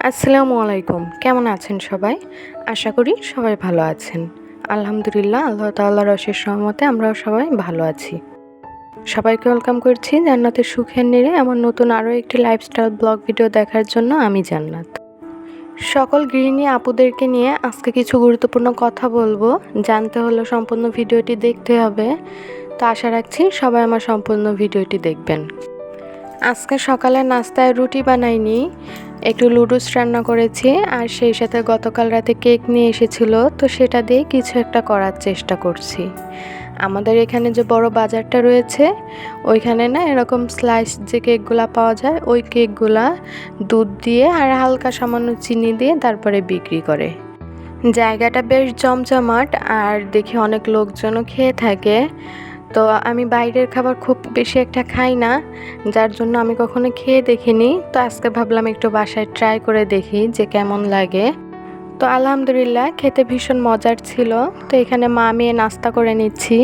আসসালামু আলাইকুম। কেমন আছেন সবাই? আশা করি সবাই ভালো আছেন। আলহামদুলিল্লাহ, আল্লাহ তাআলার অশেষ রহমতে আমরাও সবাই ভালো আছি। সবাইকে ওয়েলকাম করছি জান্নাতের সুখের নিরে আমার নতুন আরও একটি লাইফস্টাইল ব্লগ ভিডিও দেখার জন্য আমি জান্নাত। সকল গৃহিণী আপুদেরকে নিয়ে আজকে কিছু গুরুত্বপূর্ণ কথা বলবো। জানতে হলে সম্পূর্ণ ভিডিওটি দেখতে হবে। তো আশা রাখছি সবাই আমার সম্পূর্ণ ভিডিওটি দেখবেন। আজকে সকালে নাস্তায় রুটি বানাইনি, একটু লুডুস রান্না করেছি আর সেই সাথে গতকাল রাতে কেক নিয়ে এসেছিল, তো সেটা দিয়ে কিছু একটা করার চেষ্টা করছি। আমাদের এখানে যে বড় বাজারটা রয়েছে ওইখানে না এরকম স্লাইস যে কেকগুলা পাওয়া যায়, ওই কেকগুলা দুধ দিয়ে আর হালকা সামান্য চিনি দিয়ে তারপরে বিক্রি করে। জায়গাটা বেশ জমজমাট আর দেখি অনেক লোকজনও খেয়ে থাকে। তো আমি বাইরের খাবার খুব বেশি একটা খাই না, যার জন্য আমি কখনো খেয়ে দেখিনি। তো আজকে ভাবলাম একটু বাসায় ট্রাই করে দেখি যে কেমন লাগে। তো আলহামদুলিল্লাহ খেতে ভীষণ মজার ছিল। তো এখানে মা মেয়ে নাস্তা করে নিচ্ছি।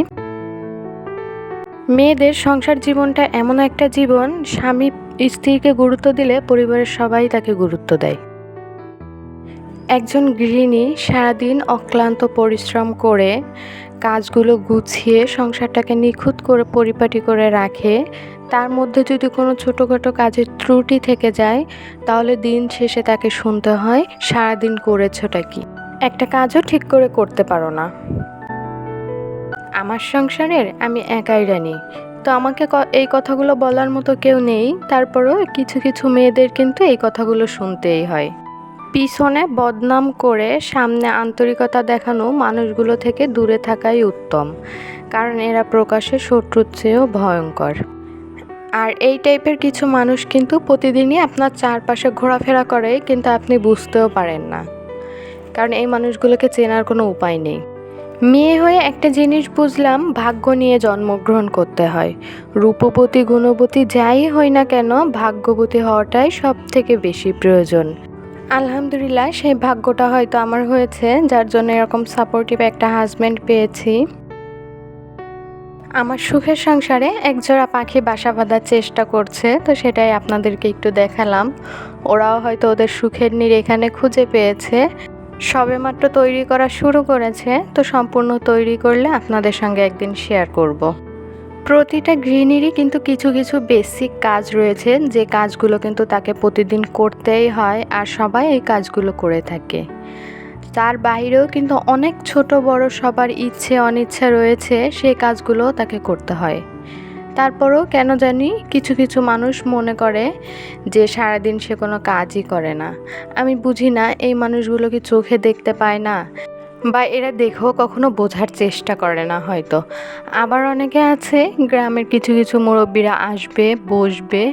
মেয়েদের সংসার জীবনটা এমন একটা জীবন, স্বামী স্ত্রীকে গুরুত্ব দিলে পরিবারের সবাই তাকে গুরুত্ব দেয়। একজন গৃহিণী সারাদিন অক্লান্ত পরিশ্রম করে কাজগুলো গুছিয়ে সংসারটাকে নিখুঁত করে পরিপাটি করে রাখে। তার মধ্যে যদি কোনো ছোটোখাটো কাজের ত্রুটি থেকে যায় তাহলে দিন শেষে তাকে শুনতে হয় সারাদিন করেছোটা কি, একটা কাজও ঠিক করে করতে পারো না। আমার সংসারের আমি একাই রানি, তো আমাকে এই কথাগুলো বলার মতো কেউ নেই। তারপরেও কিছু কিছু মেয়েদের কিন্তু এই কথাগুলো শুনতেই হয়। পিছনে বদনাম করে সামনে আন্তরিকতা দেখানো মানুষগুলো থেকে দূরে থাকাই উত্তম, কারণ এরা প্রকাশ্যে শত্রুর চেয়েও ভয়ঙ্কর। আর এই টাইপের কিছু মানুষ কিন্তু প্রতিদিনই আপনার চারপাশে ঘোরাফেরা করে, কিন্তু আপনি বুঝতেও পারেন না, কারণ এই মানুষগুলোকে চেনার কোনো উপায় নেই। মেয়ে হয়ে একটা জিনিস বুঝলাম, ভাগ্য নিয়ে জন্মগ্রহণ করতে হয়। রূপবতী গুণবতী যাই হই না কেন, ভাগ্যবতী হওয়াটাই সব থেকে বেশি প্রয়োজন। আলহামদুলিল্লাহ সেই ভাগ্যটা হয়তো আমার হয়েছে, যার জন্য এরকম সাপোর্টিভ একটা হাজব্যান্ড পেয়েছি। আমার সুখের সংসারে একজোড়া পাখি বাসা বাঁধার চেষ্টা করছে, তো সেটাই আপনাদেরকে একটু দেখালাম। ওরাও হয়তো ওদের সুখের নীড় এখানে খুঁজে পেয়েছে। সবেমাত্র তৈরি করা শুরু করেছে, তো সম্পূর্ণ তৈরি করলে আপনাদের সঙ্গে একদিন শেয়ার করব। প্রতিটা গৃহিণীরই কিন্তু কিছু কিছু বেসিক কাজ রয়েছে, যে কাজগুলো কিন্তু তাকে প্রতিদিন করতেই হয়, আর সবাই এই কাজগুলো করে থাকে। তার বাইরেও কিন্তু অনেক ছোট বড় সবার ইচ্ছে অনিচ্ছা রয়েছে, সেই কাজগুলো তাকে করতে হয়। তারপরেও কেন জানি কিছু কিছু মানুষ মনে করে যে সারাদিন সে কোনো কাজই করে না। আমি বুঝি না এই মানুষগুলো কি চোখে দেখতে পায় না, বা এরা দেখেও কখনো বোঝার চেষ্টা করে না হয়তো। আবার অনেকে আছে গ্রামের কিছু কিছু মুরব্বীরা আসবে, বসবে,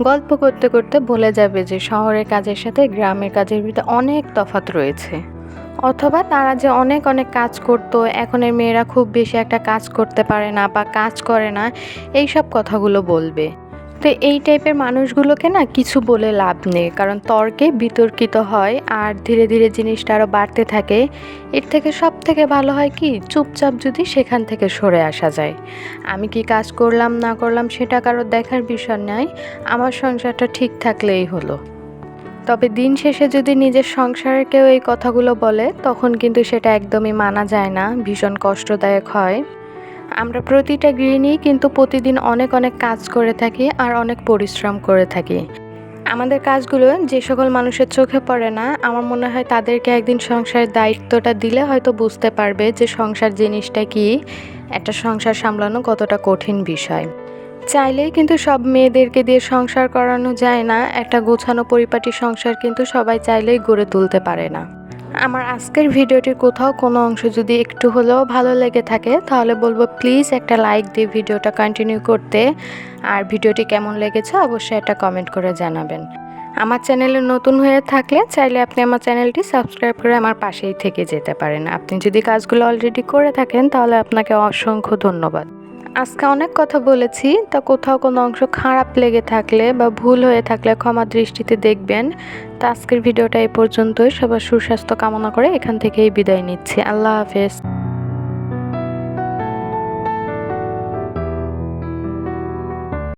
গল্প করতে করতে বলে যাবে যে শহরের কাজের সাথে গ্রামের কাজের ভিতরে অনেক তফাৎ রয়েছে, অথবা তারা যে অনেক অনেক কাজ করতো, এখনের মেয়েরা খুব বেশি একটা কাজ করতে পারে না বা কাজ করে না, এই সব কথাগুলো বলবে। তো এই টাইপের মানুষগুলোকে না কিছু বলে লাভ নেই, কারণ তর্কে বিতর্কিত হয় আর ধীরে ধীরে জিনিসটা আরও বাড়তে থাকে। এর থেকে সব থেকে ভালো হয় কি, চুপচাপ যদি সেখান থেকে সরে আসা যায়। আমি কি কাজ করলাম না করলাম সেটা কারো দেখার বিষয় নয়, আমার সংসারটা ঠিক থাকলেই হলো। তবে দিন শেষে যদি নিজের সংসারের কেউ এই কথাগুলো বলে, তখন কিন্তু সেটা একদমই মানা যায় না, ভীষণ কষ্টদায়ক হয়। আমরা প্রতিটা গৃহিণী কিন্তু প্রতিদিন অনেক অনেক কাজ করে থাকি আর অনেক পরিশ্রম করে থাকি। আমাদের কাজগুলো যে সকল মানুষের চোখে পড়ে না, আমার মনে হয় তাদেরকে একদিন সংসারের দায়িত্বটা দিলে হয়তো বুঝতে পারবে যে সংসার জিনিসটা কি, একটা সংসার সামলানো কতটা কঠিন বিষয়। চাইলেই কিন্তু সব মেয়েদেরকে দিয়ে সংসার করানো যায় না, একটা গোছানো পরিপাটি সংসার কিন্তু সবাই চাইলেই গড়ে তুলতে পারে না। আমার আজকের ভিডিওটির কোথাও কোনো অংশ যদি একটু হলেও ভালো লেগে থাকে, তাহলে বলবো প্লিজ একটা লাইক দিয়ে ভিডিওটা কন্টিনিউ করতে। আর ভিডিওটি কেমন লেগেছে অবশ্যই একটা কমেন্ট করে জানাবেন। আমার চ্যানেলে নতুন হয়ে থাকলে চাইলে আপনি আমার চ্যানেলটি সাবস্ক্রাইব করে আমার পাশেই থেকে যেতে পারেন। আপনি যদি কাজগুলো অলরেডি করে থাকেন তাহলে আপনাকে অসংখ্য ধন্যবাদ। আজকে অনেক কথা বলেছি, তা কোথাও কোনো অংশ খারাপ লেগে থাকলে বা ভুল হয়ে থাকলে ক্ষমা দৃষ্টিতে দেখবেন। তো আজকের ভিডিওটা এই পর্যন্তই। সবার সুস্বাস্থ্য কামনা করে এখান থেকেই বিদায় নিচ্ছি। আল্লাহ হাফেজ।